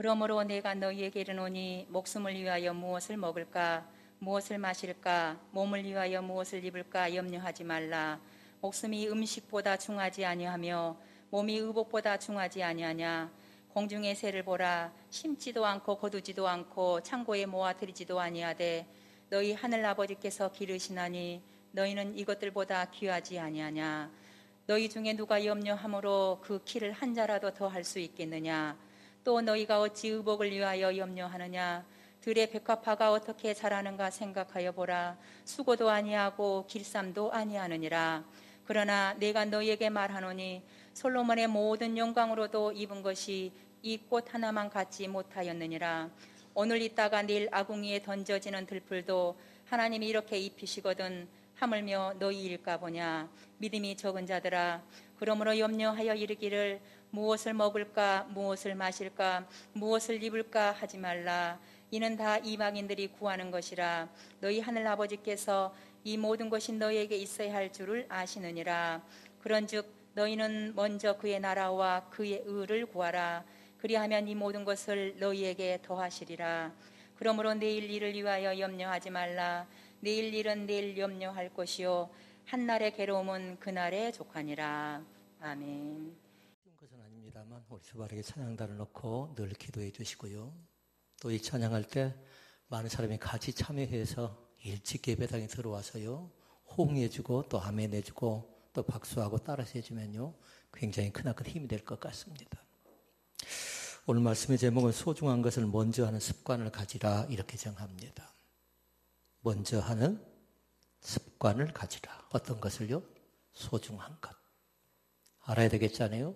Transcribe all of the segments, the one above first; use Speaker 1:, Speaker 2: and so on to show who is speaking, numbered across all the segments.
Speaker 1: 그러므로 내가 너희에게 이르노니 목숨을 위하여 무엇을 먹을까 무엇을 마실까 몸을 위하여 무엇을 입을까 염려하지 말라. 목숨이 음식보다 중하지 아니하며 몸이 의복보다 중하지 아니하냐. 공중의 새를 보라. 심지도 않고 거두지도 않고 창고에 모아들이지도 아니하되 너희 하늘 아버지께서 기르시나니 너희는 이것들보다 귀하지 아니하냐. 너희 중에 누가 염려함으로 그 키를 한 자라도 더 할 수 있겠느냐. 또 너희가 어찌 의복을 위하여 염려하느냐. 들의 백합화가 어떻게 자라는가 생각하여 보라. 수고도 아니하고 길쌈도 아니하느니라. 그러나 내가 너희에게 말하노니 솔로몬의 모든 영광으로도 입은 것이 이 꽃 하나만 갖지 못하였느니라. 오늘 있다가 내일 아궁이에 던져지는 들풀도 하나님이 이렇게 입히시거든 하물며 너희일까 보냐. 믿음이 적은 자들아, 그러므로 염려하여 이르기를 무엇을 먹을까 무엇을 마실까 무엇을 입을까 하지 말라. 이는 다 이방인들이 구하는 것이라. 너희 하늘 아버지께서 이 모든 것이 너희에게 있어야 할 줄을 아시느니라. 그런즉 너희는 먼저 그의 나라와 그의 의를 구하라. 그리하면 이 모든 것을 너희에게 더하시리라. 그러므로 내일 일을 위하여 염려하지 말라. 내일 일은 내일 염려할 것이요 한날의 괴로움은 그날의 족하니라. 아멘.
Speaker 2: 쉬운 것은 아닙니다만 우리 주바르게 찬양단을 놓고 늘 기도해 주시고요. 또 이 찬양할 때 많은 사람이 같이 참여해서 일찍 예배당에 들어와서요 호응해 주고 또 아멘 해주고 또 박수하고 따라서 해주면요 굉장히 크나큰 힘이 될 것 같습니다. 오늘 말씀의 제목은 소중한 것을 먼저 하는 습관을 가지라 이렇게 정합니다. 먼저 하는 습관을 가지라. 어떤 것을요? 소중한 것. 알아야 되겠잖아요.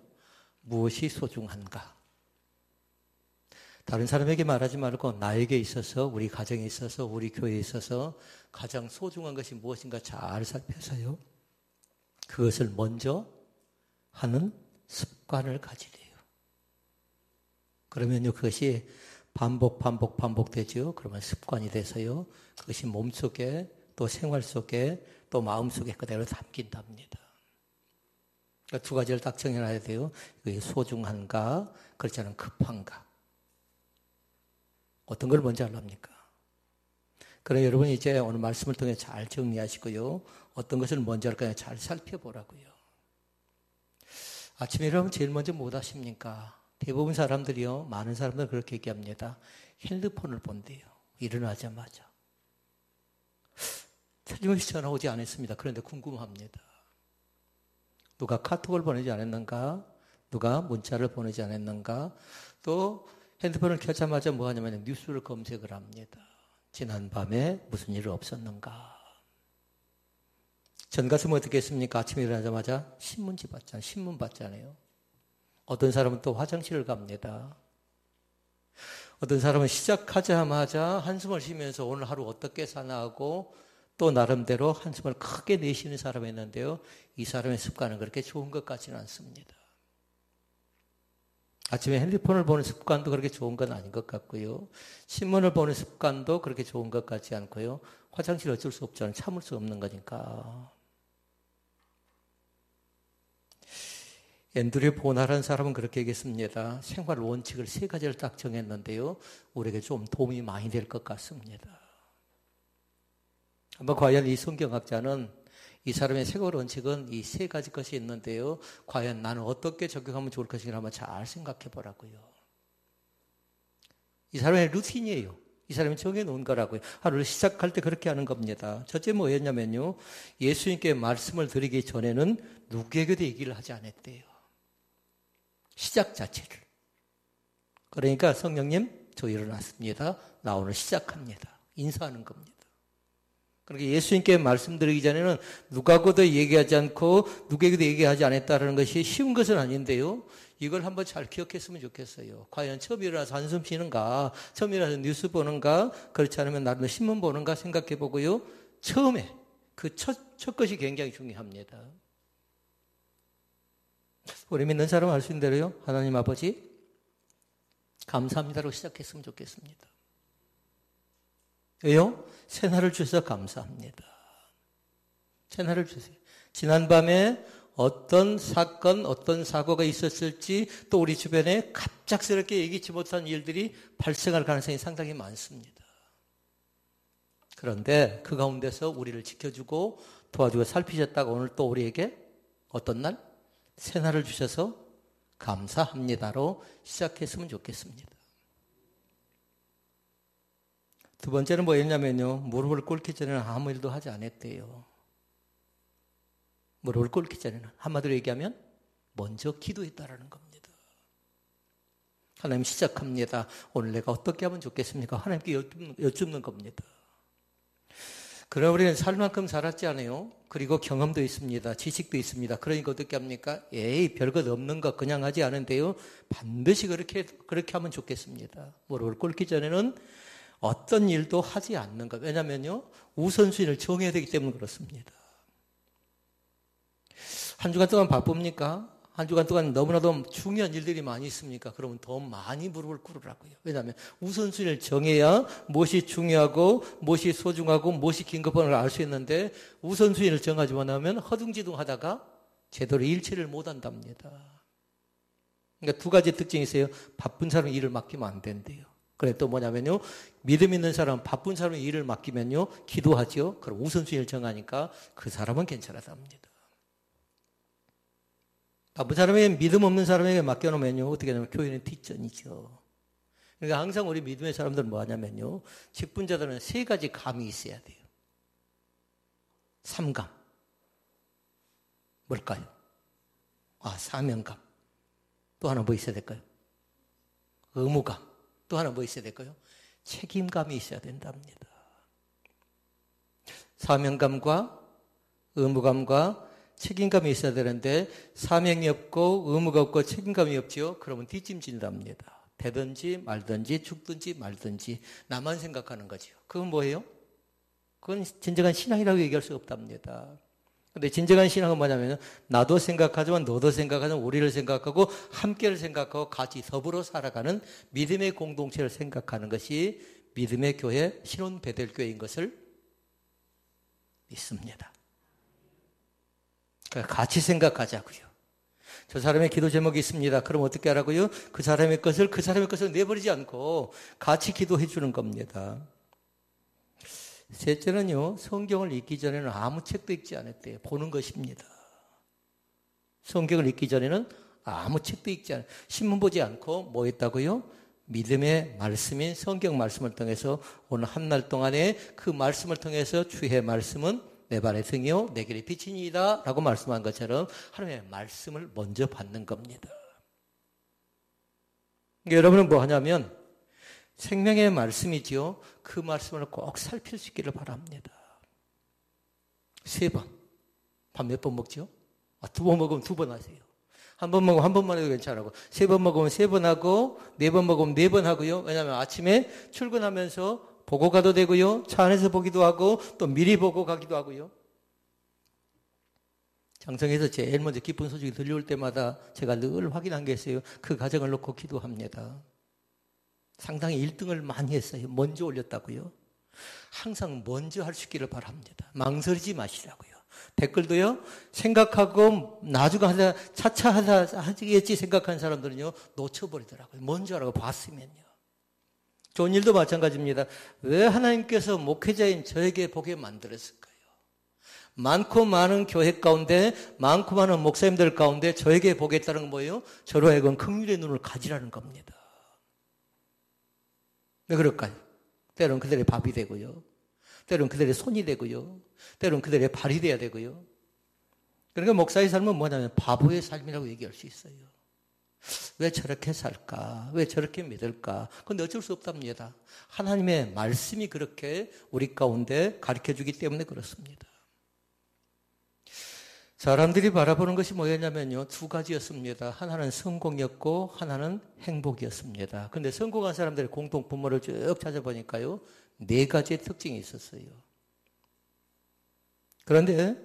Speaker 2: 무엇이 소중한가? 다른 사람에게 말하지 말고 나에게 있어서, 우리 가정에 있어서, 우리 교회에 있어서 가장 소중한 것이 무엇인가 잘 살펴서요. 그것을 먼저 하는 습관을 가지래요. 그러면요, 그것이 반복되죠. 그러면 습관이 돼서요. 그것이 몸속에 또 생활 속에 또 마음속에 그대로 담긴답니다. 그러니까 두 가지를 딱 정해놔야 돼요. 그게 소중한가, 그렇지 않으면 급한가. 어떤 걸 먼저 하랍니까? 그래 여러분 이제 오늘 말씀을 통해 잘 정리하시고요. 어떤 것을 먼저 할까요? 잘 살펴보라고요. 아침에 일어나면 제일 먼저 뭐 하십니까? 대부분 사람들이요. 많은 사람들은 그렇게 얘기합니다. 핸드폰을 본대요. 일어나자마자. 틀림없이 전화 오지 않았습니다. 그런데 궁금합니다. 누가 카톡을 보내지 않았는가? 누가 문자를 보내지 않았는가? 또 핸드폰을 켜자마자 뭐 하냐면 뉴스를 검색을 합니다. 지난밤에 무슨 일이 없었는가? 전 같으면 어떻게 했습니까? 아침에 일어나자마자 신문 봤잖아요. 어떤 사람은 또 화장실을 갑니다. 어떤 사람은 시작하자마자 한숨을 쉬면서 오늘 하루 어떻게 사나 하고 또 나름대로 한숨을 크게 내쉬는 사람이 있는데요. 이 사람의 습관은 그렇게 좋은 것 같지는 않습니다. 아침에 핸드폰을 보는 습관도 그렇게 좋은 건 아닌 것 같고요. 신문을 보는 습관도 그렇게 좋은 것 같지 않고요. 화장실 어쩔 수 없잖아요. 참을 수 없는 거니까. 앤드류 보나라는 사람은 그렇게 얘기했습니다. 생활 원칙을 3가지를 딱 정했는데요. 우리에게 좀 도움이 많이 될 것 같습니다. 한번 과연 이 성경학자는 이 사람의 생활 원칙은 이 3가지 것이 있는데요. 과연 나는 어떻게 적용하면 좋을 것인가 한번 잘 생각해 보라고요. 이 사람의 루틴이에요. 이 사람이 정해놓은 거라고요. 하루를 시작할 때 그렇게 하는 겁니다. 첫째 뭐였냐면요. 예수님께 말씀을 드리기 전에는 누구에게도 얘기를 하지 않았대요. 시작 자체를. 그러니까 성령님 저 일어났습니다. 나 오늘 시작합니다. 인사하는 겁니다. 그러니까 예수님께 말씀드리기 전에는 누구하고도 얘기하지 않고 누구에게도 얘기하지 않았다는 것이 쉬운 것은 아닌데요. 이걸 한번 잘 기억했으면 좋겠어요. 과연 처음 일어나서 한숨 쉬는가, 처음 일어나서 뉴스 보는가, 그렇지 않으면 나름대로 신문 보는가 생각해 보고요. 처음에 그 첫 것이 굉장히 중요합니다. 우리 믿는 사람 알 수 있는 대로요. 하나님 아버지 감사합니다로 시작했으면 좋겠습니다. 왜요? 새날을 주셔서 감사합니다. 새날을 주세요. 지난밤에 어떤 사건, 어떤 사고가 있었을지 또 우리 주변에 갑작스럽게 예기치 못한 일들이 발생할 가능성이 상당히 많습니다. 그런데 그 가운데서 우리를 지켜주고 도와주고 살피셨다가 오늘 또 우리에게 어떤 날? 새날을 주셔서 감사합니다로 시작했으면 좋겠습니다. 두 번째는 뭐였냐면요. 무릎을 꿇기 전에는 아무 일도 하지 않았대요. 무릎을 꿇기 전에는 한마디로 얘기하면 먼저 기도했다라는 겁니다. 하나님 시작합니다. 오늘 내가 어떻게 하면 좋겠습니까? 하나님께 여쭙는 겁니다. 그럼 우리는 살 만큼 살았지 않아요? 그리고 경험도 있습니다. 지식도 있습니다. 그러니까 어떻게 합니까? 에이, 별것 없는 거 그냥 하지 않은데요. 반드시 그렇게 하면 좋겠습니다. 무릎을 꿇기 전에는 어떤 일도 하지 않는 것. 왜냐면요. 우선순위를 정해야 되기 때문에 그렇습니다. 한 주간 동안 바쁩니까? 한 주간 동안 너무나도 중요한 일들이 많이 있습니까? 그러면 더 많이 무릎을 꿇으라고요. 왜냐하면 우선순위를 정해야 무엇이 중요하고 무엇이 소중하고 무엇이 긴급한 걸 알 수 있는데 우선순위를 정하지 못하면 허둥지둥 하다가 제대로 일치를 못한답니다. 그러니까 두 가지 특징이 있어요. 바쁜 사람이 일을 맡기면 안 된대요. 그래 또 뭐냐면요. 믿음 있는 사람, 바쁜 사람이 일을 맡기면요. 기도하죠. 그럼 우선순위를 정하니까 그 사람은 괜찮아답니다. 바쁜 사람에게 믿음 없는 사람에게 맡겨놓으면요. 어떻게 되냐면 교회는 뒷전이죠. 그러니까 항상 우리 믿음의 사람들은 뭐 하냐면요. 직분자들은 세 가지 감이 있어야 돼요. 삼감. 뭘까요? 사명감. 또 하나 뭐 있어야 될까요? 의무감. 또 하나 뭐 있어야 될까요? 책임감이 있어야 된답니다. 사명감과 의무감과 책임감이 있어야 되는데 사명이 없고 의무가 없고 책임감이 없지요. 그러면 뒷짐진답니다. 되든지 말든지 죽든지 말든지 나만 생각하는 거죠. 그건 뭐예요? 그건 진정한 신앙이라고 얘기할 수 없답니다. 근데 진정한 신앙은 뭐냐면 나도 생각하지만 너도 생각하지만 우리를 생각하고 함께를 생각하고 같이 더불어 살아가는 믿음의 공동체를 생각하는 것이 믿음의 교회 신혼 베델교회인 것을 믿습니다. 그러니까 같이 생각하자고요. 저 사람의 기도 제목이 있습니다. 그럼 어떻게 하라고요? 그 사람의 것을 내버리지 않고 같이 기도해 주는 겁니다. 셋째는요, 성경을 읽기 전에는 아무 책도 읽지 않았대요. 보는 것입니다. 성경을 읽기 전에는 아무 책도 읽지 않아요. 신문 보지 않고 뭐 했다고요? 믿음의 말씀인 성경 말씀을 통해서 오늘 한 날 동안에 그 말씀을 통해서 주의 말씀은 내 발의 등이요 내 길의 빛이니이다 라고 말씀한 것처럼 하나님의 말씀을 먼저 받는 겁니다. 여러분은 뭐 하냐면 생명의 말씀이지요. 그 말씀을 꼭 살필 수 있기를 바랍니다. 3번. 밥 몇 번 먹죠? 2번 먹으면 2번 하세요. 한 번 먹으면 한 번만 해도 괜찮고 3번 먹으면 3번 하고 4번 먹으면 4번 하고요. 왜냐하면 아침에 출근하면서 보고 가도 되고요. 차 안에서 보기도 하고 또 미리 보고 가기도 하고요. 장성에서 제일 먼저 기쁜 소식이 들려올 때마다 제가 늘 확인한 게 있어요. 그 가정을 놓고 기도합니다. 상당히 1등을 많이 했어요. 먼저 올렸다고요. 항상 먼저 할 수 있기를 바랍니다. 망설이지 마시라고요. 댓글도요. 생각하고 나중에 하다 차차 하겠지 생각하는 사람들은요. 놓쳐버리더라고요. 먼저 하라고 봤으면요. 좋은 일도 마찬가지입니다. 왜 하나님께서 목회자인 저에게 보게 만들었을까요? 많고 많은 교회 가운데 많고 많은 목사님들 가운데 저에게 보겠다는 건 뭐예요? 저로 하여금 긍휼의 눈을 가지라는 겁니다. 왜 그럴까요? 때로는 그들의 밥이 되고요. 때로는 그들의 손이 되고요. 때로는 그들의 발이 돼야 되고요. 그러니까 목사의 삶은 뭐냐면 바보의 삶이라고 얘기할 수 있어요. 왜 저렇게 살까? 왜 저렇게 믿을까? 그건 어쩔 수 없답니다. 하나님의 말씀이 그렇게 우리 가운데 가르쳐주기 때문에 그렇습니다. 사람들이 바라보는 것이 뭐였냐면요. 2가지였습니다. 하나는 성공이었고 하나는 행복이었습니다. 그런데 성공한 사람들의 공통분모를 쭉 찾아보니까요. 4가지의 특징이 있었어요. 그런데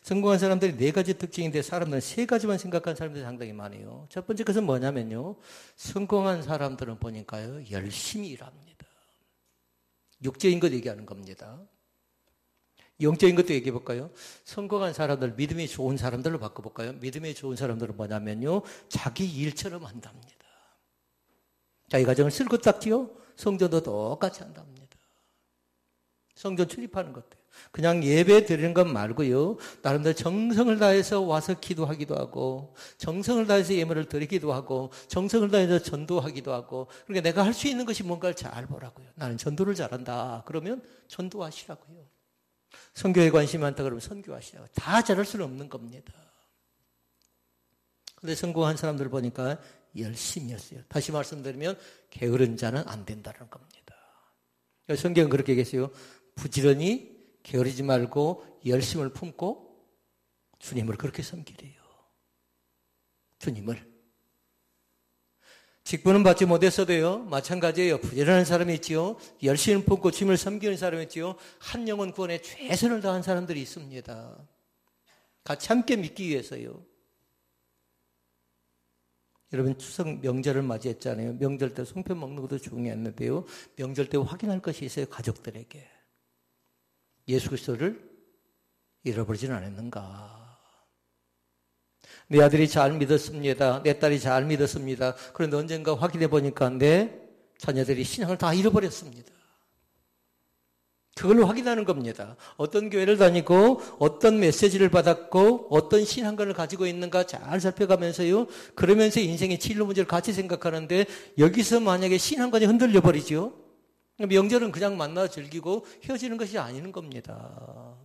Speaker 2: 성공한 사람들이 4가지 특징인데 사람들은 3가지만 생각하는 사람들이 상당히 많아요. 첫 번째 것은 뭐냐면요. 성공한 사람들은 보니까요. 열심히 일합니다. 육체인 것 얘기하는 겁니다. 영적인 것도 얘기해 볼까요? 성공한 사람들, 믿음이 좋은 사람들로 바꿔볼까요? 믿음이 좋은 사람들은 뭐냐면요, 자기 일처럼 한답니다. 자기 가정을 쓸 것 같지요? 성전도 똑같이 한답니다. 성전 출입하는 것도 그냥 예배 드리는 것 말고요, 나름대로 정성을 다해서 와서 기도하기도 하고, 정성을 다해서 예물을 드리기도 하고, 정성을 다해서 전도하기도 하고. 그러니까 내가 할 수 있는 것이 뭔가를 잘 보라고요. 나는 전도를 잘한다 그러면 전도하시라고요. 선교에 관심이 많다 그러면 선교하시라고. 다 잘할 수는 없는 겁니다. 그런데 성공한 사람들 보니까 열심히 했어요. 다시 말씀드리면 게으른 자는 안 된다는 겁니다. 성경은 그렇게 얘기했어요. 부지런히 게으르지 말고 열심을 품고 주님을 그렇게 섬기래요. 주님을. 직분은 받지 못했어도요, 마찬가지예요. 부지런한 사람이 있지요, 열심히 품고 주님을 섬기는 사람이 있지요, 한 영혼 구원에 최선을 다한 사람들이 있습니다. 같이 함께 믿기 위해서요. 여러분, 추석 명절을 맞이했잖아요. 명절 때 송편 먹는 것도 중요했는데요, 명절 때 확인할 것이 있어요. 가족들에게 예수 그리스도를 잃어버리지는 않았는가. 내 아들이 잘 믿었습니다. 내 딸이 잘 믿었습니다. 그런데 언젠가 확인해 보니까 내 자녀들이 신앙을 다 잃어버렸습니다. 그걸로 확인하는 겁니다. 어떤 교회를 다니고 어떤 메시지를 받았고 어떤 신앙관을 가지고 있는가 잘 살펴가면서요, 그러면서 인생의 진로 문제를 같이 생각하는데, 여기서 만약에 신앙관이 흔들려 버리죠, 명절은 그냥 만나 즐기고 헤어지는 것이 아닌 겁니다.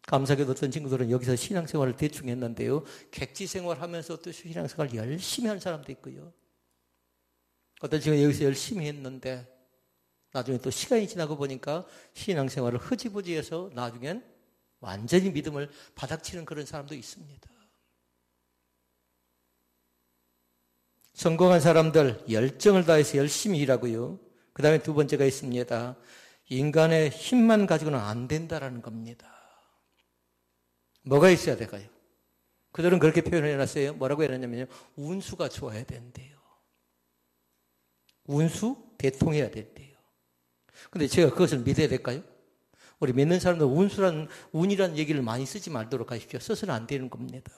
Speaker 2: 감사하게도 어떤 친구들은 여기서 신앙생활을 대충 했는데요, 객지 생활하면서 또 신앙생활 열심히 하는 사람도 있고요. 어떤 친구가 여기서 열심히 했는데 나중에 또 시간이 지나고 보니까 신앙생활을 흐지부지해서 나중엔 완전히 믿음을 바닥치는 그런 사람도 있습니다. 성공한 사람들, 열정을 다해서 열심히 일하고요. 그 다음에 두 번째가 있습니다. 인간의 힘만 가지고는 안 된다라는 겁니다. 뭐가 있어야 될까요? 그들은 그렇게 표현을 해놨어요. 뭐라고 해놨냐면요, 운수가 좋아야 된대요. 운수 대통해야 된대요. 근데 제가 그것을 믿어야 될까요? 우리 믿는 사람들 운이라는 얘기를 많이 쓰지 말도록 하십시오. 써서는 안 되는 겁니다.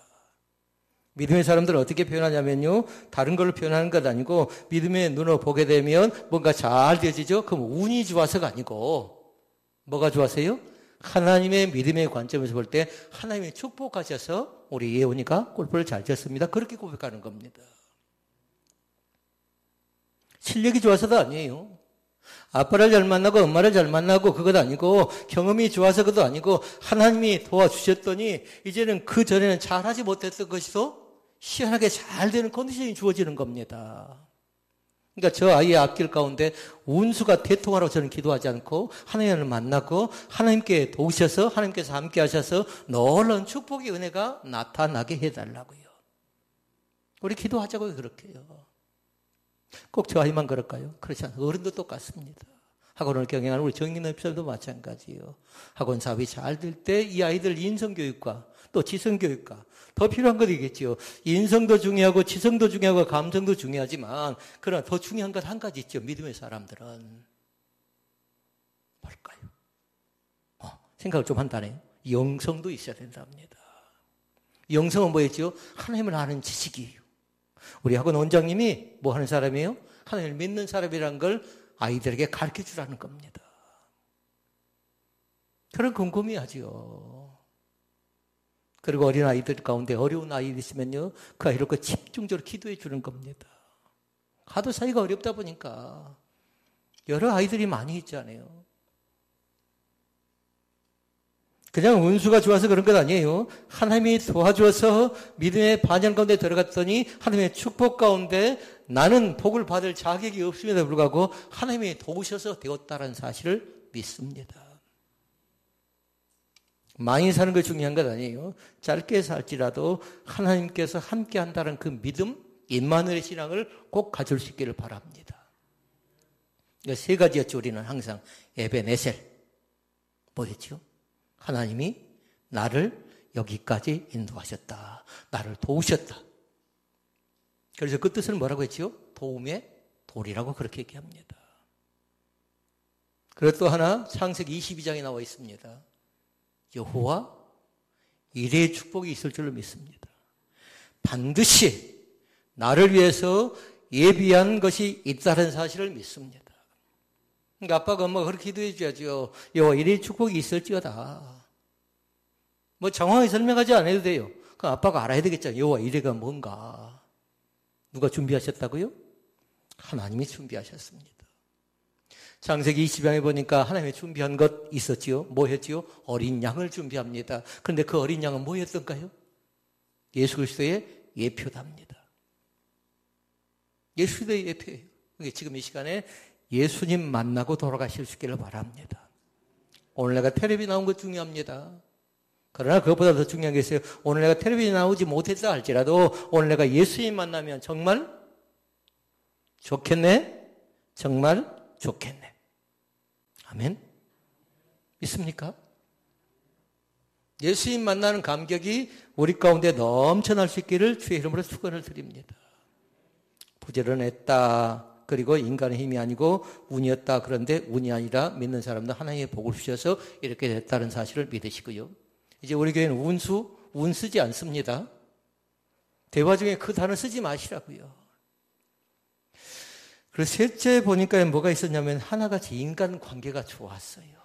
Speaker 2: 믿음의 사람들은 어떻게 표현하냐면요, 다른 걸로 표현하는 것 아니고, 믿음의 눈으로 보게 되면 뭔가 잘 되어지죠? 그럼 운이 좋아서가 아니고 뭐가 좋아서요? 하나님의 믿음의 관점에서 볼 때 하나님이 축복하셔서 우리 예원이가 골프를 잘 쳤습니다. 그렇게 고백하는 겁니다. 실력이 좋아서도 아니에요. 아빠를 잘 만나고 엄마를 잘 만나고 그것 아니고, 경험이 좋아서 그것도 아니고, 하나님이 도와주셨더니 이제는 그 전에는 잘하지 못했던 것이도 희한하게 잘 되는 컨디션이 주어지는 겁니다. 그러니까 저 아이의 앞길 가운데 운수가 대통하라고 저는 기도하지 않고, 하나님을 만나고 하나님께 도우셔서 하나님께서 함께 하셔서 놀라운 축복의 은혜가 나타나게 해달라고요. 우리 기도하자고요. 그렇게요. 꼭 저 아이만 그럴까요? 그렇지 않아요. 어른도 똑같습니다. 학원을 경영하는 우리 정인호 집사님도 마찬가지예요. 학원 사업이 잘 될 때 이 아이들 인성교육과 또 지성교육과 더 필요한 것이겠지요. 인성도 중요하고 지성도 중요하고 감성도 중요하지만, 그러나 더 중요한 것 한 가지 있죠. 믿음의 사람들은 뭘까요? 생각을 좀 한다네요. 영성도 있어야 된답니다. 영성은 뭐였죠? 하나님을 아는 지식이에요. 우리 학원 원장님이 뭐 하는 사람이에요? 하나님을 믿는 사람이라는 걸 아이들에게 가르쳐 주라는 겁니다. 그런 궁금해하죠. 그리고 어린 아이들 가운데 어려운 아이들 있으면요, 그 아이를 집중적으로 기도해 주는 겁니다. 하도 사이가 어렵다 보니까 여러 아이들이 많이 있잖아요. 그냥 운수가 좋아서 그런 것 아니에요. 하나님이 도와줘서 믿음의 반영 가운데 들어갔더니 하나님의 축복 가운데 나는 복을 받을 자격이 없음에도 불구하고 하나님이 도우셔서 되었다는 사실을 믿습니다. 많이 사는 게 중요한 것 아니에요. 짧게 살지라도 하나님께서 함께 한다는 그 믿음, 임마누엘의 신앙을 꼭 가질 수 있기를 바랍니다. 세 가지였죠. 우리는 항상 에베네셀 뭐였죠? 하나님이 나를 여기까지 인도하셨다. 나를 도우셨다. 그래서 그 뜻은 뭐라고 했죠? 도움의 돌이라고 그렇게 얘기합니다. 그리고 또 하나 창세기 22장에 나와 있습니다. 여호와 이레의 축복이 있을 줄로 믿습니다. 반드시 나를 위해서 예비한 것이 있다는 사실을 믿습니다. 그러니까 아빠가 엄마가 그렇게 기도해 줘야죠. 여호와 이레의 축복이 있을지어다. 뭐 정확히 설명하지 않아도 돼요. 그럼 아빠가 알아야 되겠잖아요. 여호와 이레가 뭔가. 누가 준비하셨다고요? 하나님이 준비하셨습니다. 창세기 20장에 보니까 하나님이 준비한 것 있었지요. 뭐 했지요? 어린 양을 준비합니다. 그런데 그 어린 양은 뭐였던가요? 예수 그리스도의 예표답니다. 예수 그리스도의 예표예요. 그러니까 지금 이 시간에 예수님 만나고 돌아가실 수 있기를 바랍니다. 오늘 내가 텔레비전 나온 것 중요합니다. 그러나 그것보다 더 중요한 게 있어요. 오늘 내가 텔레비전 나오지 못했다 할지라도 오늘 내가 예수님 만나면 정말 좋겠네? 정말 좋겠네. 아멘? 믿습니까? 예수님 만나는 감격이 우리 가운데 넘쳐날 수 있기를 주의 이름으로 축원을 드립니다. 부지런했다. 그리고 인간의 힘이 아니고 운이었다. 그런데 운이 아니라 믿는 사람들 하나님의 복을 주셔서 이렇게 됐다는 사실을 믿으시고요. 이제 우리 교회는 운 쓰지 않습니다. 대화 중에 그 단어 쓰지 마시라고요. 그래서 셋째 보니까 뭐가 있었냐면 하나같이 인간관계가 좋았어요.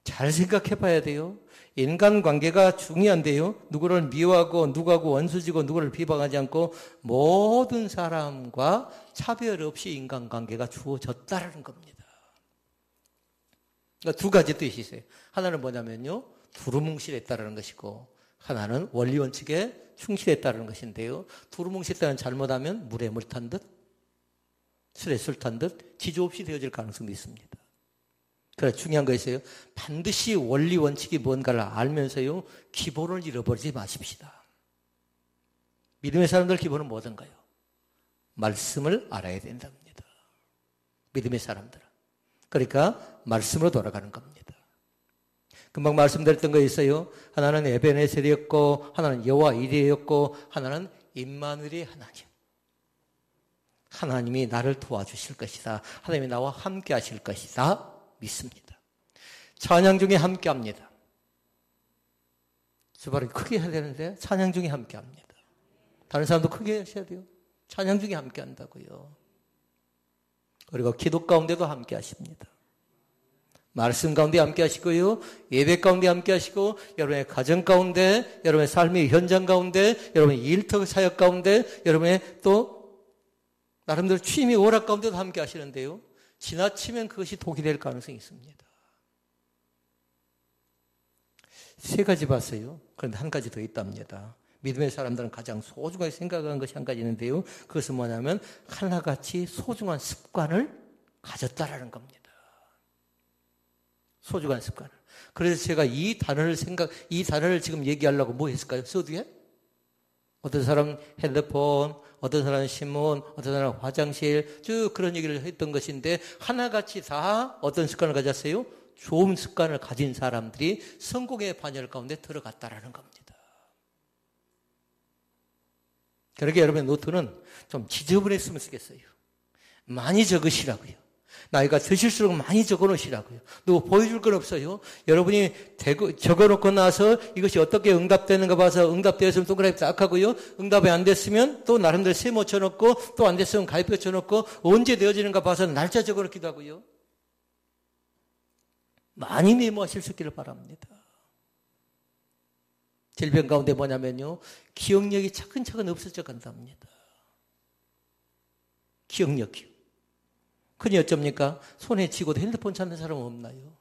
Speaker 2: 잘 생각해 봐야 돼요. 인간관계가 중요한데요. 누구를 미워하고 누구하고 원수지고 누구를 비방하지 않고 모든 사람과 차별 없이 인간관계가 주어졌다라는 겁니다. 그러니까 두 가지 뜻이 있어요. 하나는 뭐냐면요. 두루뭉실했다라는 것이고 하나는 원리원칙에 충실했다는 것인데요. 두루뭉실했다는 잘못하면 물에 물 탄 듯, 술에 술 탄 듯 지조 없이 되어질 가능성도 있습니다. 그래서 중요한 거 있어요. 반드시 원리원칙이 뭔가를 알면서요. 기본을 잃어버리지 마십시다. 믿음의 사람들 기본은 뭐든가요? 말씀을 알아야 된답니다. 믿음의 사람들은. 그러니까 말씀으로 돌아가는 겁니다. 금방 말씀드렸던 거 있어요. 하나는 에베네셀이었고 하나는 여호와 이레였고 하나는 임마누엘의 하나님. 하나님이 나를 도와주실 것이다. 하나님이 나와 함께 하실 것이다. 믿습니다. 찬양 중에 함께 합니다. 주발은 크게 해야 되는데 찬양 중에 함께 합니다. 다른 사람도 크게 하셔야 돼요. 찬양 중에 함께 한다고요. 그리고 기도 가운데도 함께 하십니다. 말씀 가운데 함께 하시고요. 예배 가운데 함께 하시고 여러분의 가정 가운데, 여러분의 삶의 현장 가운데, 여러분의 일터 사역 가운데, 여러분의 또 나름대로 취미 오락 가운데도 함께 하시는데요. 지나치면 그것이 독이 될 가능성이 있습니다. 세 가지 봤어요. 그런데 한 가지 더 있답니다. 믿음의 사람들은 가장 소중하게 생각하는 것이 한 가지 있는데요. 그것은 뭐냐면 하나같이 소중한 습관을 가졌다라는 겁니다. 소중한 습관을. 그래서 제가 이 단어를 지금 얘기하려고 뭐 했을까요? 서두에? 어떤 사람 핸드폰, 어떤 사람은 신문, 어떤 사람은 화장실, 쭉 그런 얘기를 했던 것인데 하나같이 다 어떤 습관을 가졌어요? 좋은 습관을 가진 사람들이 성공의 반열 가운데 들어갔다라는 겁니다. 그러게 여러분의 노트는 좀 지저분했으면 쓰겠어요. 많이 적으시라고요. 나이가 드실수록 많이 적어놓으시라고요. 누구 보여줄 건 없어요. 여러분이 적어놓고 나서 이것이 어떻게 응답되는가 봐서 응답되었으면 동그라미 딱 하고요. 응답이 안 됐으면 또 나름대로 세모 쳐놓고 또 안 됐으면 가위표 쳐놓고 언제 되어지는가 봐서 날짜 적어놓기도 하고요. 많이 메모하실 수 있기를 바랍니다. 질병 가운데 뭐냐면요. 기억력이 차근차근 없어져 간답니다. 기억력이요. 흔히 어쩝니까? 손에 쥐고도 핸드폰 찾는 사람은 없나요?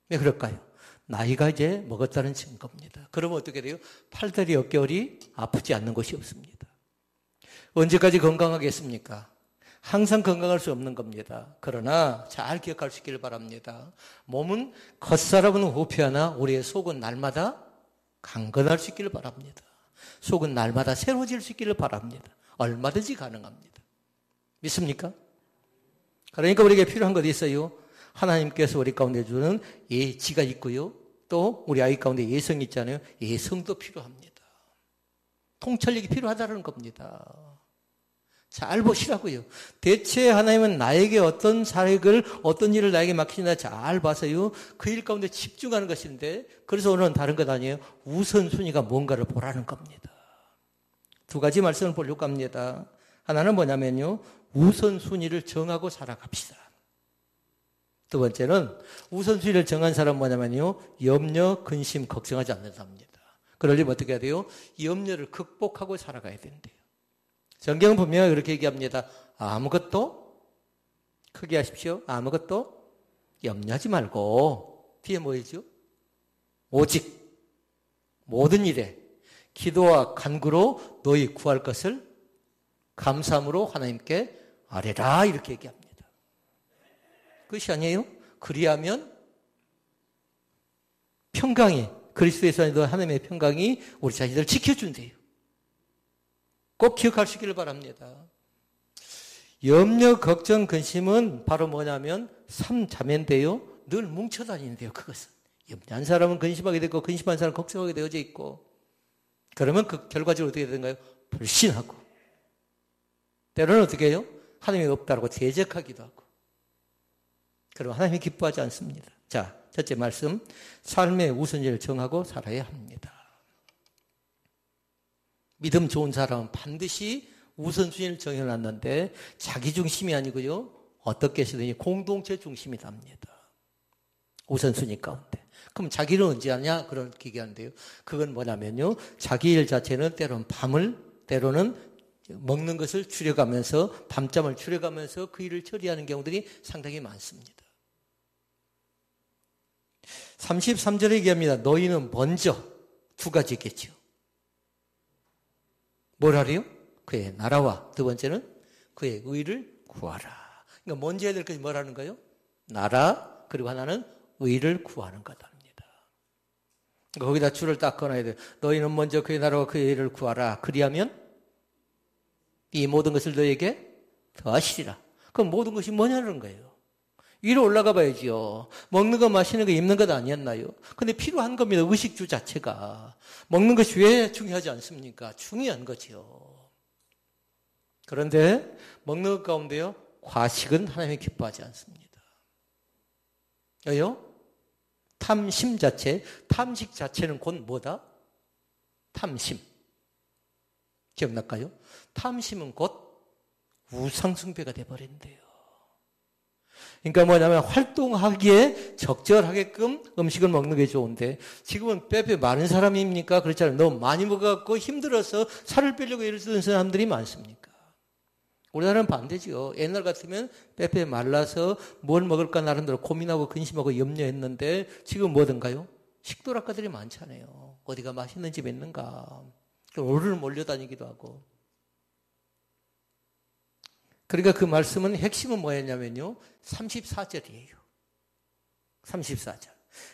Speaker 2: 왜 그럴까요? 나이가 이제 먹었다는 증거입니다. 그러면 어떻게 돼요? 팔다리 어깨월이 아프지 않는 것이 없습니다. 언제까지 건강하겠습니까? 항상 건강할 수 없는 겁니다. 그러나 잘 기억할 수 있기를 바랍니다. 몸은 겉사람은 호피하나 우리의 속은 날마다 강건할 수 있기를 바랍니다. 속은 날마다 새로워질 수 있기를 바랍니다. 얼마든지 가능합니다. 믿습니까? 그러니까 우리에게 필요한 것이 있어요. 하나님께서 우리 가운데 주는 예지가 있고요. 또 우리 아이 가운데 예성이 있잖아요. 예성도 필요합니다. 통찰력이 필요하다는 겁니다. 잘 보시라고요. 대체 하나님은 나에게 어떤 사역을, 어떤 일을 나에게 맡기시나 잘 봐서요. 그 일 가운데 집중하는 것인데, 그래서 오늘은 다른 것 아니에요. 우선순위가 뭔가를 보라는 겁니다. 두 가지 말씀을 보려고 합니다. 하나는 뭐냐면요. 우선순위를 정하고 살아갑시다. 두 번째는 우선순위를 정한 사람은 뭐냐면요. 염려, 근심, 걱정하지 않는 사람입니다. 그러려면 어떻게 해야 돼요? 염려를 극복하고 살아가야 된대요. 성경은 분명히 그렇게 얘기합니다. 아무것도, 크게 하십시오. 아무것도 염려하지 말고, 뒤에 뭐이죠? 오직 모든 일에 기도와 간구로 너희 구할 것을 감사함으로 하나님께 아뢰라, 이렇게 얘기합니다. 그것이 아니에요? 그리하면 평강이, 그리스도에서 하나님의 평강이 우리 자신들을 지켜준대요. 꼭 기억하시기를 바랍니다. 염려, 걱정, 근심은 바로 뭐냐면 삼자매인데요. 늘 뭉쳐 다니는데요. 그것은 염려한 사람은 근심하게 되고 근심한 사람은 걱정하게 되어져 있고, 그러면 그 결과적으로 어떻게 되는가요? 불신하고, 때로는 어떻게 해요? 하나님이 없다고 대적하기도 하고, 그럼 하나님이 기뻐하지 않습니다. 자, 첫째 말씀, 삶의 우선순위를 정하고 살아야 합니다. 믿음 좋은 사람은 반드시 우선순위를 정해놨는데 자기 중심이 아니고요. 어떻게 해서든지 공동체 중심이 답니다. 우선순위 가운데. 그럼 자기는 언제 하냐? 그런 얘기하는데요. 그건 뭐냐면요. 자기 일 자체는 때로는 밤을, 때로는 먹는 것을 줄여가면서, 밤잠을 줄여가면서 그 일을 처리하는 경우들이 상당히 많습니다. 33절에 얘기합니다. 너희는 먼저 두 가지 있겠죠. 뭘 하래요? 그의 나라와 두 번째는 그의 의를 구하라. 그러니까 먼저 해야 될 것이 뭐라는 거예요? 나라, 그리고 하나는 의를 구하는 것입니다. 그러니까 거기다 줄을 딱 꺼놔야 돼요. 너희는 먼저 그의 나라와 그의 의를 구하라. 그리하면 이 모든 것을 너희에게 더하시리라. 그럼 모든 것이 뭐냐는 거예요. 위로 올라가 봐야지요. 먹는 거, 마시는 거, 입는 것 아니었나요? 근데 필요한 겁니다. 의식주 자체가. 먹는 것이 왜 중요하지 않습니까? 중요한 거지요. 그런데 먹는 것 가운데요, 과식은 하나님이 기뻐하지 않습니다. 왜요? 탐심 자체, 탐식 자체는 곧 뭐다? 탐심. 기억날까요? 탐심은 곧 우상숭배가 돼버린대요. 그러니까 뭐냐면 활동하기에 적절하게끔 음식을 먹는 게 좋은데, 지금은 빼빼 많은 사람입니까? 그렇잖아요. 너무 많이 먹어갖고 힘들어서 살을 빼려고 애를 쓰는 사람들이 많습니까? 우리나라는 반대지요. 옛날 같으면 빼빼 말라서 뭘 먹을까 나름대로 고민하고 근심하고 염려했는데, 지금 뭐든가요? 식도락가들이 많잖아요. 어디가 맛있는 집 있는가? 오르르 몰려다니기도 하고. 그러니까 그 말씀은 핵심은 뭐였냐면요. 34절이에요. 34절.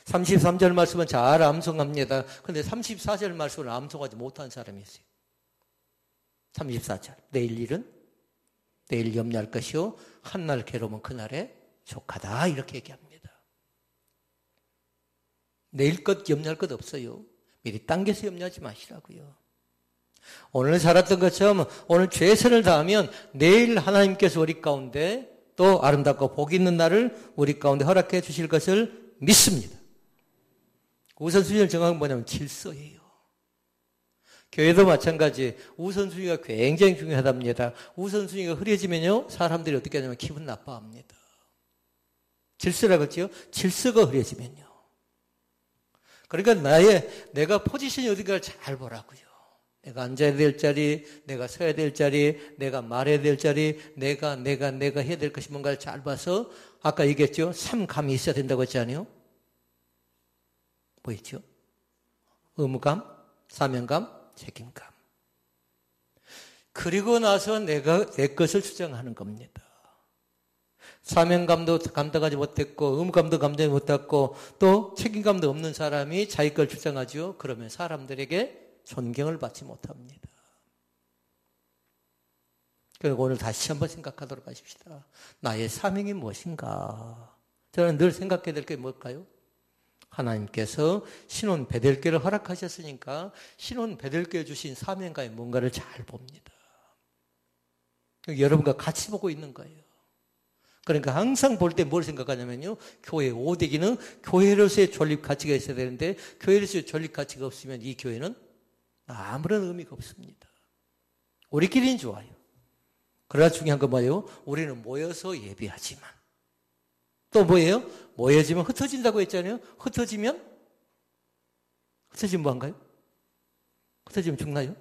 Speaker 2: 33절 말씀은 잘 암송합니다. 그런데 34절 말씀을 암송하지 못한 사람이 있어요. 34절. 내일 일은 내일 염려할 것이요. 한날 괴로우면 그날에 족하다. 이렇게 얘기합니다. 내일 것 염려할 것 없어요. 미리 당겨서 염려하지 마시라고요. 오늘 살았던 것처럼 오늘 최선을 다하면 내일 하나님께서 우리 가운데 또 아름답고 복 있는 날을 우리 가운데 허락해 주실 것을 믿습니다. 우선순위를 정하는 건 뭐냐면 질서예요. 교회도 마찬가지. 우선순위가 굉장히 중요하답니다. 우선순위가 흐려지면요, 사람들이 어떻게 하냐면 기분 나빠합니다. 질서라고 했지요? 질서가 흐려지면요. 그러니까 내가 포지션이 어딘가를 잘 보라고요. 내가 앉아야 될 자리, 내가 서야 될 자리, 내가 말해야 될 자리, 내가 해야 될 것이 뭔가를 잘 봐서, 아까 얘기했죠? 3감이 있어야 된다고 했잖아요? 뭐 있죠? 의무감, 사명감, 책임감. 그리고 나서 내가 내 것을 주장하는 겁니다. 사명감도 감당하지 못했고, 의무감도 감당하지 못했고, 또 책임감도 없는 사람이 자기 걸 주장하죠? 그러면 사람들에게 존경을 받지 못합니다. 그리고 오늘 다시 한번 생각하도록 하십시다. 나의 사명이 무엇인가? 저는 늘 생각해야 될 게 뭘까요? 하나님께서 신혼 베델교를 허락하셨으니까 신혼 베델교에 주신 사명감이 뭔가를 잘 봅니다. 여러분과 같이 보고 있는 거예요. 그러니까 항상 볼 때 뭘 생각하냐면요. 교회 오대기는 교회로서의 존립 가치가 있어야 되는데 교회로서의 존립 가치가 없으면 이 교회는 아무런 의미가 없습니다. 우리끼리는 좋아요. 그러나 중요한 건 뭐예요? 우리는 모여서 예배하지만 또 뭐예요? 모여지면 흩어진다고 했잖아요. 흩어지면 뭐한가요? 흩어지면 죽나요?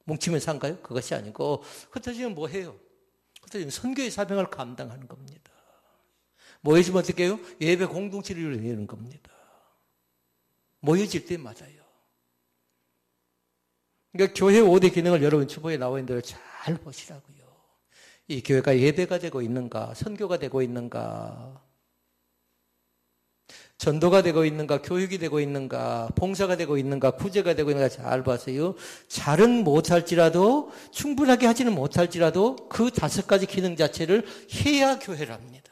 Speaker 2: 뭉치면 산가요? 그것이 아니고 흩어지면 뭐 해요? 흩어지면 선교의 사명을 감당하는 겁니다. 모여지면 어떻게 해요? 예배 공동체를 이루는 겁니다. 모여질 때 맞아요. 그러니까 교회 5대 기능을 여러분 주보에 나와 있는 대로 잘 보시라고요. 이 교회가 예배가 되고 있는가, 선교가 되고 있는가, 전도가 되고 있는가, 교육이 되고 있는가, 봉사가 되고 있는가, 구제가 되고 있는가 잘 봐서요. 잘은 못할지라도 충분하게 하지는 못할지라도 그 5가지 기능 자체를 해야 교회랍니다.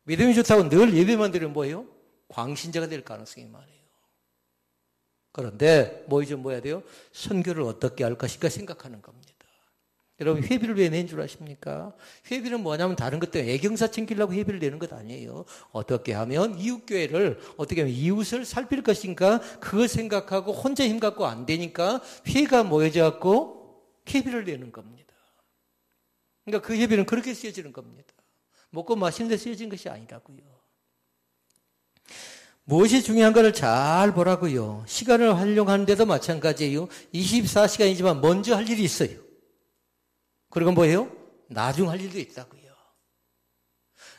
Speaker 2: 믿음이 좋다고 늘 예배만 드리면 뭐예요? 광신자가 될 가능성이 많아요. 그런데 모이면 뭐 해야 돼요? 선교를 어떻게 할 것인가 생각하는 겁니다. 여러분 회비를 왜 낸 줄 아십니까? 회비는 뭐냐면 다른 것 때문에 애경사 챙기려고 회비를 내는 것 아니에요. 어떻게 하면 이웃교회를 어떻게 하면 이웃을 살필 것인가 그거 생각하고 혼자 힘 갖고 안 되니까 회가 모여져 갖고 회비를 내는 겁니다. 그러니까 그 회비는 그렇게 쓰여지는 겁니다. 먹고 마시는 데 쓰여진 것이 아니라고요. 무엇이 중요한가를 잘 보라고요. 시간을 활용하는 데도 마찬가지예요. 24시간이지만 먼저 할 일이 있어요. 그리고 뭐예요? 나중 할 일도 있다고요.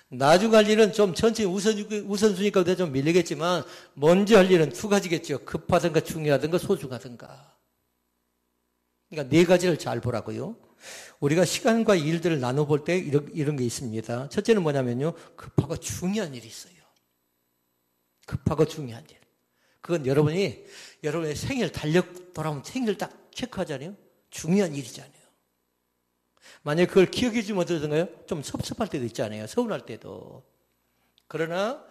Speaker 2: 나중 할 일은 좀 천천히 우선순위가 좀 밀리겠지만 먼저 할 일은 2가지겠죠. 급하든가 중요하든가 소중하든가. 그러니까 4가지를 잘 보라고요. 우리가 시간과 일들을 나눠볼 때 이런 게 있습니다. 첫째는 뭐냐면요. 급하고 중요한 일이 있어요. 급하고 중요한 일. 그건 여러분의 생일 달력 돌아오면 생일 딱 체크하잖아요. 중요한 일이잖아요. 만약에 그걸 기억해 주면 어떠던가요? 좀 섭섭할 때도 있잖아요. 서운할 때도. 그러나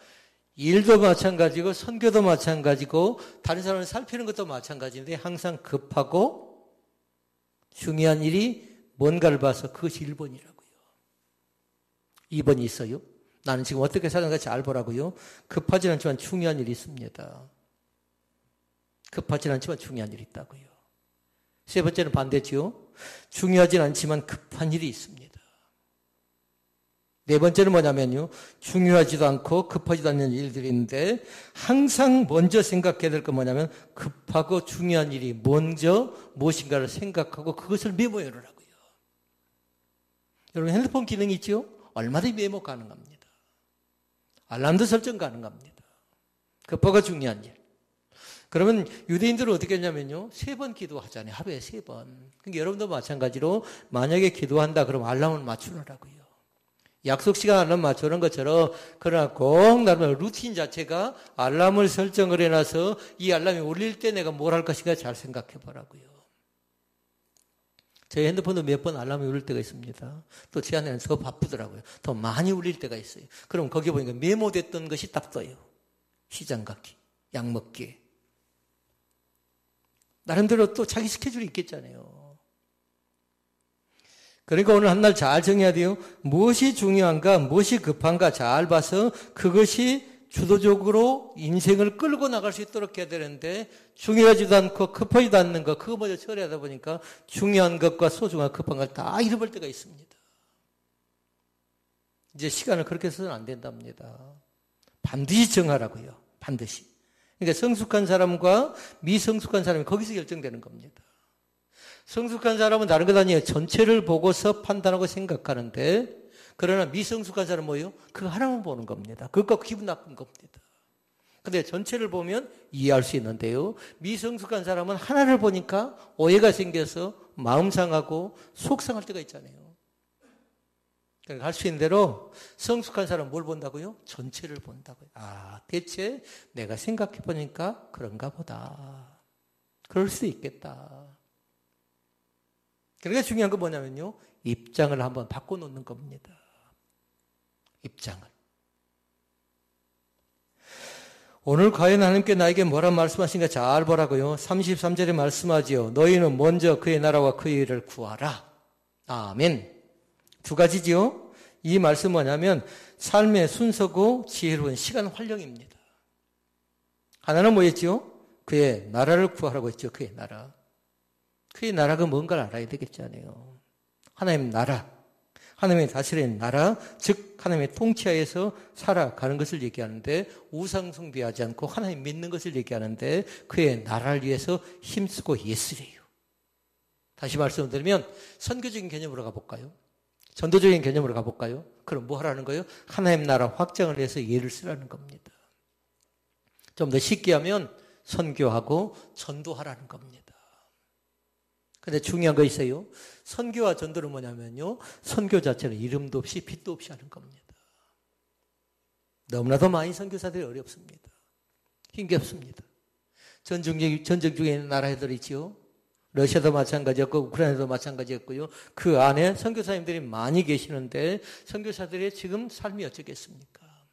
Speaker 2: 일도 마찬가지고 선교도 마찬가지고 다른 사람을 살피는 것도 마찬가지인데 항상 급하고 중요한 일이 뭔가를 봐서 그것이 1번이라고요. 2번이 있어요. 나는 지금 어떻게 사는가 잘 보라고요. 급하지 않지만 중요한 일이 있습니다. 급하지 않지만 중요한 일이 있다고요. 3번째는 반대죠. 중요하진 않지만 급한 일이 있습니다. 4번째는 뭐냐면요. 중요하지도 않고 급하지도 않는 일들이 있는데 항상 먼저 생각해야 될 건 뭐냐면 급하고 중요한 일이 먼저 무엇인가를 생각하고 그것을 메모해 놓으라고요. 여러분 핸드폰 기능이 있죠? 얼마든지 메모 가능합니다. 알람도 설정 가능합니다. 급하고 중요한 일. 그러면 유대인들은 어떻게 했냐면요. 3번 기도하잖아요. 하루에 3번. 그러니까 여러분도 마찬가지로 만약에 기도한다 그러면 알람을 맞추느라고요. 약속 시간 알람 맞추는 것처럼 그러나 꼭 나름대로 루틴 자체가 알람을 설정을 해놔서 이 알람이 울릴 때 내가 뭘 할 것인가 잘 생각해 보라고요. 제 핸드폰도 몇 번 알람이 울릴 때가 있습니다. 또 제 안에는 더 바쁘더라고요. 더 많이 울릴 때가 있어요. 그럼 거기 보니까 메모됐던 것이 딱 떠요. 시장 가기, 약 먹기. 나름대로 또 자기 스케줄이 있겠잖아요. 그러니까 오늘 한 날 잘 정해야 돼요. 무엇이 중요한가, 무엇이 급한가 잘 봐서 그것이 주도적으로 인생을 끌고 나갈 수 있도록 해야 되는데 중요하지도 않고 급하지도 않는 것 그거 먼저 처리하다 보니까 중요한 것과 소중한 급한 걸 다 잃어버릴 때가 있습니다. 이제 시간을 그렇게 써서는 안 된답니다. 반드시 정하라고요. 반드시. 그러니까 성숙한 사람과 미성숙한 사람이 거기서 결정되는 겁니다. 성숙한 사람은 다른 것 아니에요. 전체를 보고서 판단하고 생각하는데 그러나 미성숙한 사람은 뭐예요? 그 하나만 보는 겁니다. 그것과 기분 나쁜 겁니다. 근데 전체를 보면 이해할 수 있는데요. 미성숙한 사람은 하나를 보니까 오해가 생겨서 마음 상하고 속상할 때가 있잖아요. 그러니까 할 수 있는 대로 성숙한 사람은 뭘 본다고요? 전체를 본다고요. 아, 대체 내가 생각해 보니까 그런가 보다. 그럴 수도 있겠다. 그러니까 중요한 건 뭐냐면요. 입장을 한번 바꿔놓는 겁니다. 입장을. 오늘 과연 하나님께 나에게 뭐라 말씀하신가 잘 보라고요. 33절에 말씀하지요. 너희는 먼저 그의 나라와 그의 일을 구하라. 아멘. 두 가지죠. 이 말씀 뭐냐면 삶의 순서고 지혜로운 시간 활용입니다. 하나는 뭐였죠? 그의 나라를 구하라고 했죠. 그의 나라. 그의 나라가 뭔가를 알아야 되겠잖아요. 하나님 나라, 하나님의 다스리는 나라, 즉 하나님의 통치하에서 살아가는 것을 얘기하는데 우상 숭배하지 않고 하나님 믿는 것을 얘기하는데 그의 나라를 위해서 힘쓰고 예쓰래요. 다시 말씀드리면 선교적인 개념으로 가볼까요? 전도적인 개념으로 가볼까요? 그럼 뭐 하라는 거예요? 하나님 나라 확장을 위해서 예를 쓰라는 겁니다. 좀 더 쉽게 하면 선교하고 전도하라는 겁니다. 근데 중요한 거 있어요. 선교와 전도는 뭐냐면요. 선교 자체는 이름도 없이 빛도 없이 하는 겁니다. 너무나도 많이 선교사들이 어렵습니다. 힘겹습니다. 전쟁 중에 있는 나라들이 있지요. 러시아도 마찬가지였고 우크라이나도 마찬가지였고요. 그 안에 선교사님들이 많이 계시는데 선교사들의 지금 삶이 어쩌겠습니까?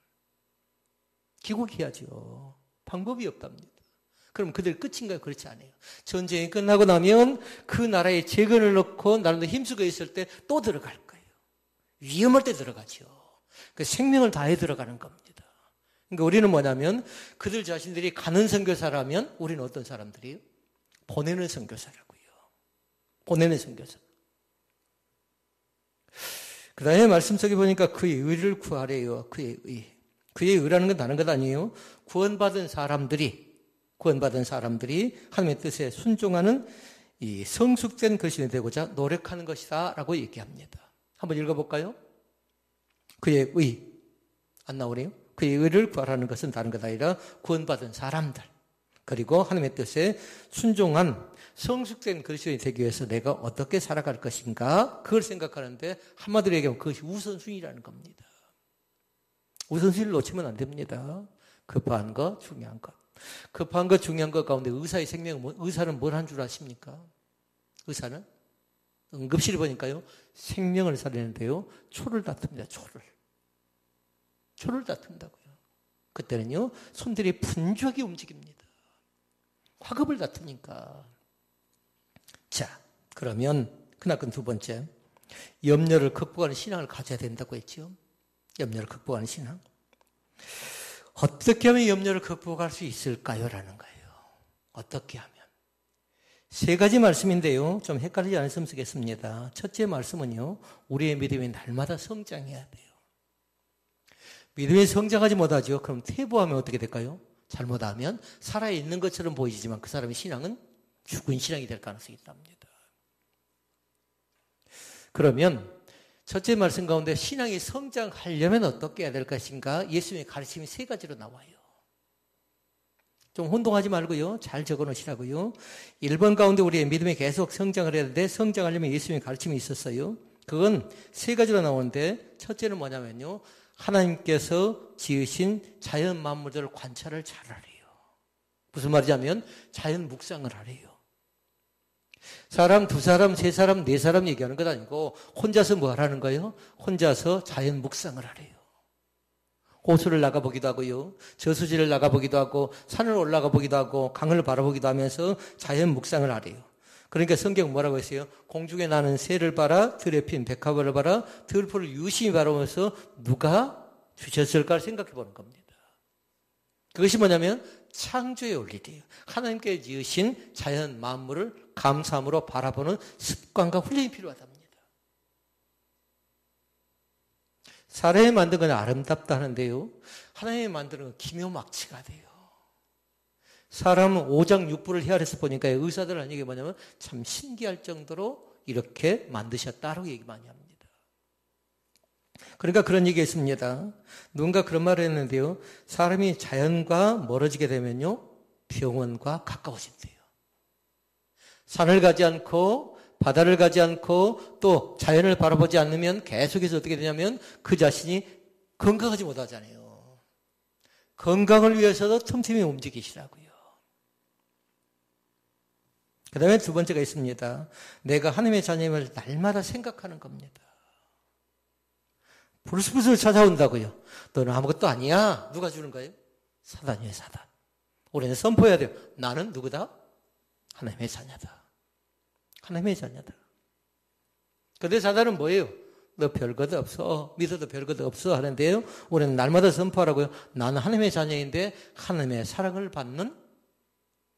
Speaker 2: 귀국해야죠. 방법이 없답니다. 그럼 그들 끝인가요? 그렇지 않아요. 전쟁이 끝나고 나면 그 나라에 재건을 넣고 나름대로 힘쓰고 있을 때 또 들어갈 거예요. 위험할 때 들어가죠. 그 생명을 다해 들어가는 겁니다. 그러니까 우리는 뭐냐면 그들 자신들이 가는 선교사라면 우리는 어떤 사람들이에요? 보내는 선교사라고요. 보내는 선교사. 그 다음에 말씀 속에 보니까 그의 의를 구하래요. 그의 의. 그의 의라는 건 다른 것 아니에요. 구원받은 사람들이 하나님의 뜻에 순종하는 이 성숙된 거신이 되고자 노력하는 것이다 라고 얘기합니다. 한번 읽어볼까요? 그의 의. 안 나오네요. 그의 의를 구하라는 것은 다른 것 아니라 구원받은 사람들. 그리고 하나님의 뜻에 순종한 성숙된 그리스도인이 되기 위해서 내가 어떻게 살아갈 것인가 그걸 생각하는데 한마디로 얘기하면 그것이 우선순위라는 겁니다. 우선순위를 놓치면 안 됩니다. 급한 것, 중요한 것. 급한 것, 중요한 것 가운데 의사의 생명은 의사는 뭘 한 줄 아십니까? 의사는 응급실에 보니까요 생명을 살리는데요 초를 다툽니다. 초를 다툰다고요. 그때는요 손들이 분주하게 움직입니다. 화급을 다투니까. 자, 그러면 그나큰 두 번째, 염려를 극복하는 신앙을 가져야 된다고 했죠. 염려를 극복하는 신앙. 어떻게 하면 염려를 극복할 수 있을까요? 라는 거예요. 어떻게 하면. 세 가지 말씀인데요. 좀 헷갈리지 않았으면 쓰겠습니다. 첫째 말씀은요. 우리의 믿음이 날마다 성장해야 돼요. 믿음이 성장하지 못하죠. 그럼 퇴보하면 어떻게 될까요? 잘못하면 살아있는 것처럼 보이지만 그 사람의 신앙은 죽은 신앙이 될 가능성이 있답니다. 그러면 첫째 말씀 가운데 신앙이 성장하려면 어떻게 해야 될 것인가? 예수님의 가르침이 세 가지로 나와요. 좀 혼동하지 말고요. 잘 적어놓으시라고요. 1번 가운데 우리의 믿음이 계속 성장을 해야 되는데 성장하려면 예수님의 가르침이 있었어요. 그건 세 가지로 나오는데 첫째는 뭐냐면요. 하나님께서 지으신 자연 만물들을 관찰을 잘하래요. 무슨 말이냐면 자연 묵상을 하래요. 사람, 두 사람, 세 사람, 네 사람 얘기하는 것 아니고 혼자서 뭐 하라는 거예요? 혼자서 자연 묵상을 하래요. 호수를 나가보기도 하고요. 저수지를 나가보기도 하고 산을 올라가 보기도 하고 강을 바라보기도 하면서 자연 묵상을 하래요. 그러니까 성경 뭐라고 했어요? 공중에 나는 새를 봐라, 들에 핀 백합을 봐라, 들풀을 유심히 바라보면서 누가 주셨을까를 생각해 보는 겁니다. 그것이 뭐냐면 창조의 원리예요. 하나님께 지으신 자연 만물을 감사함으로 바라보는 습관과 훈련이 필요하답니다. 사람이 만든 건 아름답다 하는데요. 하나님이 만드는 건 기묘막치가 돼요. 사람은 오장육부를 헤아려서 보니까 의사들 하는 얘기가 뭐냐면 참 신기할 정도로 이렇게 만드셨다라고 얘기 많이 합니다. 그러니까 그런 얘기가 있습니다. 누군가 그런 말을 했는데요. 사람이 자연과 멀어지게 되면요. 병원과 가까워진대요. 산을 가지 않고 바다를 가지 않고 또 자연을 바라보지 않으면 계속해서 어떻게 되냐면 그 자신이 건강하지 못하잖아요. 건강을 위해서도 틈틈이 움직이시라고요. 그 다음에 두 번째가 있습니다. 내가 하나님의 자녀임을 날마다 생각하는 겁니다. 불쑥불쑥 찾아온다고요. 너는 아무것도 아니야. 누가 주는 거예요? 사단이에요, 사단. 우리는 선포해야 돼요. 나는 누구다? 하나님의 자녀다. 하나님의 자녀다. 근데 사단은 뭐예요? 너 별것 없어. 믿어도 별것 없어 하는데요. 우리는 날마다 선포하라고요. 나는 하나님의 자녀인데 하나님의 사랑을 받는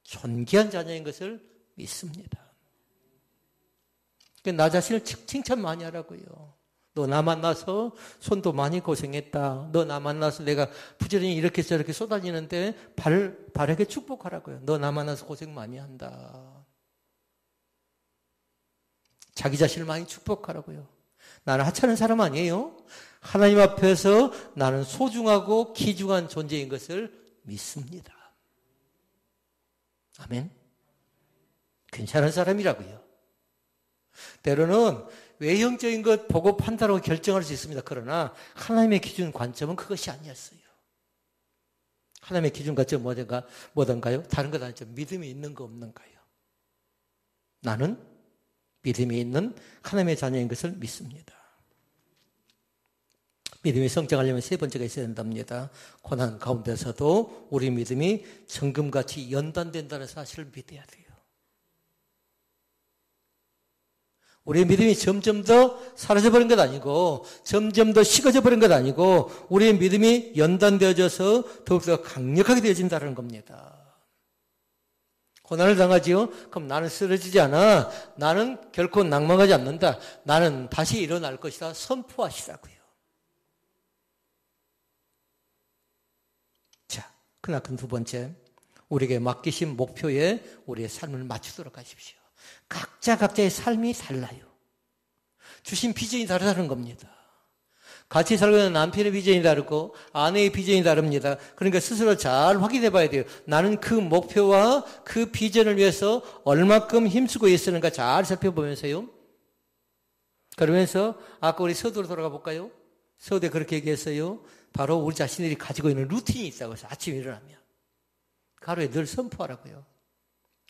Speaker 2: 존귀한 자녀인 것을 믿습니다. 나 자신을 칭찬 많이 하라고요. 너 나 만나서 손도 많이 고생했다. 너 나 만나서 내가 부지런히 이렇게 저렇게 쏟아지는데 발에게 축복하라고요. 너 나 만나서 고생 많이 한다. 자기 자신을 많이 축복하라고요. 나는 하찮은 사람 아니에요. 하나님 앞에서 나는 소중하고 귀중한 존재인 것을 믿습니다. 아멘. 괜찮은 사람이라고요. 때로는 외형적인 것 보고 판단하고 결정할 수 있습니다. 그러나 하나님의 기준 관점은 그것이 아니었어요. 하나님의 기준 관점은 뭐던가요? 다른 것 아니죠. 믿음이 있는가 없는가요? 나는 믿음이 있는 하나님의 자녀인 것을 믿습니다. 믿음이 성장하려면 세 번째가 있어야 된답니다. 고난 가운데서도 우리 믿음이 정금같이 연단된다는 사실을 믿어야 돼요. 우리의 믿음이 점점 더 사라져버린 것 아니고 점점 더 식어져 버린 것 아니고 우리의 믿음이 연단되어져서 더욱더 강력하게 되어진다는 겁니다. 고난을 당하지요? 그럼 나는 쓰러지지 않아. 나는 결코 낭망하지 않는다. 나는 다시 일어날 것이다. 선포하시라고요. 자, 그나큰 두 번째, 우리에게 맡기신 목표에 우리의 삶을 맞추도록 하십시오. 각자의 삶이 달라요. 주신 비전이 다르다는 겁니다. 같이 살고 있는 남편의 비전이 다르고 아내의 비전이 다릅니다. 그러니까 스스로 잘 확인해 봐야 돼요. 나는 그 목표와 그 비전을 위해서 얼마큼 힘쓰고 있었는가 잘 살펴보면서요. 그러면서 아까 우리 서두로 돌아가 볼까요? 서두에 그렇게 얘기했어요. 바로 우리 자신들이 가지고 있는 루틴이 있다고 해서 아침에 일어나면 하루에 늘 선포하라고요.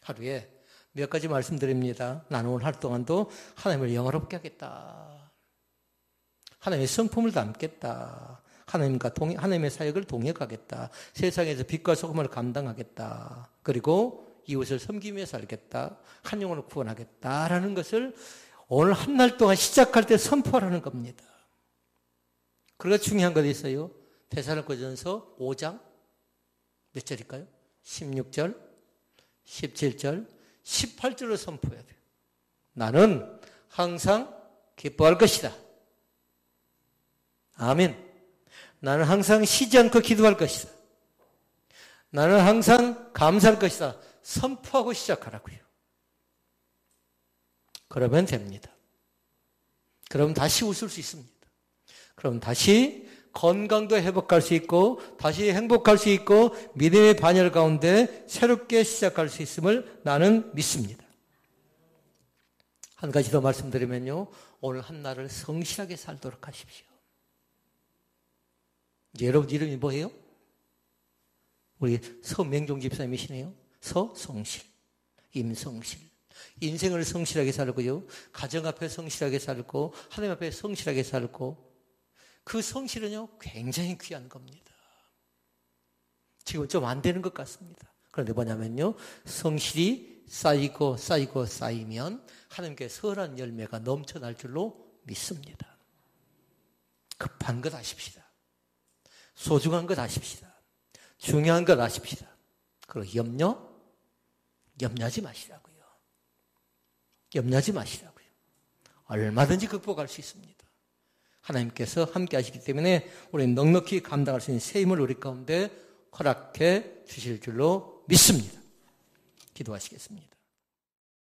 Speaker 2: 하루에 몇 가지 말씀드립니다. 나는 오늘 하루 동안도 하나님을 영화롭게 하겠다. 하나님의 성품을 담겠다. 하나님의 사역을 동역하겠다. 세상에서 빛과 소금을 감당하겠다. 그리고 이웃을 섬기며 살겠다. 한 영혼을 구원하겠다라는 것을 오늘 한 날 동안 시작할 때 선포하라는 겁니다. 그리고 중요한 것이 있어요. 데살로니가전서 5장 몇 절일까요? 16절, 17절, 18절을 선포해야 돼요. 나는 항상 기뻐할 것이다. 아멘. 나는 항상 쉬지 않고 기도할 것이다. 나는 항상 감사할 것이다. 선포하고 시작하라고요. 그러면 됩니다. 그럼 다시 웃을 수 있습니다. 그럼 다시 건강도 회복할 수 있고 다시 행복할 수 있고 믿음의 반열 가운데 새롭게 시작할 수 있음을 나는 믿습니다. 한 가지 더 말씀드리면요. 오늘 한날을 성실하게 살도록 하십시오. 여러분 이름이 뭐예요? 우리 서맹종 집사님이시네요. 서성실, 임성실. 인생을 성실하게 살고요. 가정 앞에 성실하게 살고 하나님 앞에 성실하게 살고 그 성실은요 굉장히 귀한 겁니다. 지금 좀 안 되는 것 같습니다. 그런데 뭐냐면요. 성실이 쌓이면 하나님께 선한 열매가 넘쳐날 줄로 믿습니다. 급한 것 아십시다. 소중한 것 아십시다. 중요한 것 아십시다. 그리고 염려하지 마시라고요. 염려하지 마시라고요. 얼마든지 극복할 수 있습니다. 하나님께서 함께 하시기 때문에 우리는 넉넉히 감당할 수 있는 새 힘을 우리 가운데 허락해 주실 줄로 믿습니다. 기도하시겠습니다.